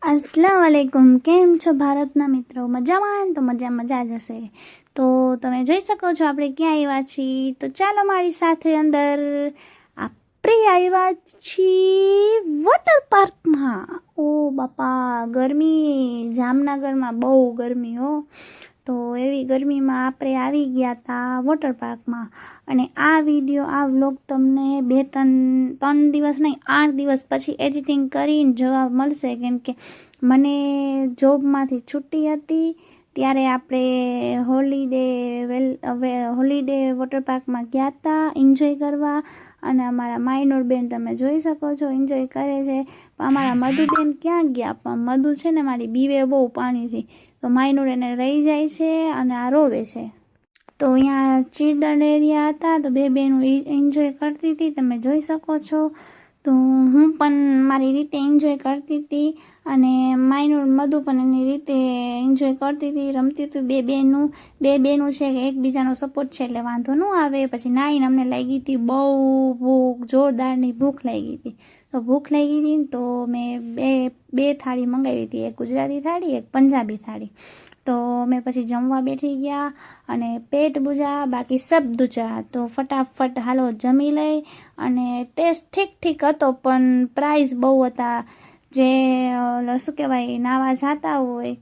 अस्सलाम वालेकुम। કેમ છો ભારતના મિત્રો? મજામાં? તો મજા જ હશે. તો તમે જોઈ શકો છો આપણે ક્યાં આવ્યા છીએ. તો ચાલો મારી સાથે અંદર. આપણે આવ્યા છીએ વોટર પાર્કમાં. ઓ બાપા, ગરમી જામનગરમાં બહુ ગરમી હો. તો એવી ગરમીમાં આપણે આવી ગયા હતા વોટર પાર્કમાં. અને આ વિડીયો, આ વ્લોગ તમને 2-3 દિવસ નહીં, 8 દિવસ પછી એડિટિંગ કરીને જોવા મળશે. કેમ કે મને જોબમાંથી છુટ્ટી હતી, ત્યારે આપણે હોલિડે વોટર પાર્કમાં ગયા હતા એન્જોય કરવા. અને અમારા માઇનોર બેન તમે જોઈ શકો છો એન્જોય કરે છે. અમારા મધુબેન ક્યાં ગયા? પણ મધુ છે ને મારી બીવે બહુ પાણીથી, તો માઇનોર એને રહી જાય છે અને આ રોવે છે. તો અહીંયા ચિલ્ડ્રન એરિયા હતા, તો બે બેનું એન્જોય કરતી હતી, તમે જોઈ શકો છો. તો હું પણ મારી રીતે એન્જોય કરતી હતી અને માઇનોર મધુ પણ એની રીતે એન્જોય કરતી હતી, રમતી હતી. બે બેનું છે કે એકબીજાનો સપોર્ટ છે એટલે વાંધો ન આવે. પછી નાઈને અમને લાગી હતી બહુ ભૂખ, જોરદારની ભૂખ લાગી હતી. તો ભૂખ લાગી હતી તો મેં બે થાળી મંગાવી હતી, એક ગુજરાતી થાળી, એક પંજાબી થાળી. તો મેં પછી જમવા બેઠી ગયા અને પેટ બુજા બાકી સબ દૂજા. તો ફટાફટ હાલો જમી લઈ. અને ટેસ્ટ ઠીક હતો, પણ પ્રાઇસ બહુ હતા. જે શું કહેવાય, નાવા જતા હોય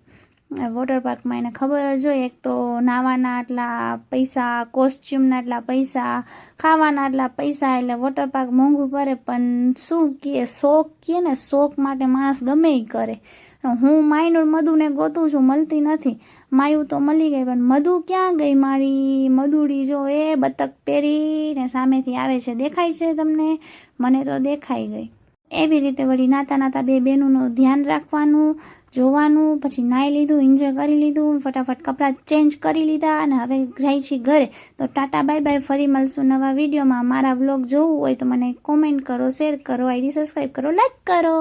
વોટર પાર્કમાં એને ખબર જ હોય, એક તો નાવાના આટલા પૈસા, કોસ્ચ્યુમના આટલા પૈસા, ખાવાના આટલા પૈસા, એટલે વોટર પાર્ક મોંઘું પડે. પણ શું કહે, શોખ કહે ને, શોખ માટે માણસ ગમે એ કરે. હું માઇનોર મધુને ગોતું છું, મળતી નથી. માયું તો મળી ગઈ, પણ મધુ ક્યાં ગઈ મારી મધુડી? જો એ બતક પહેરીને સામેથી આવે છે, દેખાય છે તમને? મને તો દેખાઈ ગઈ. એવી રીતે વળી નાતા બે બહેનોનું ધ્યાન રાખવાનું, જોવાનું. પછી નાહી લીધું, એન્જોય કરી લીધું, ફટાફટ કપડાં ચેન્જ કરી લીધા અને હવે જાય છે ઘરે. તો ટાટા બાય બાય, ફરી મળશું નવા વિડીયોમાં. મારા વ્લોગ જોવું હોય તો મને કોમેન્ટ કરો, શેર કરો, આઈડી સબસ્ક્રાઈબ કરો, લાઈક કરો.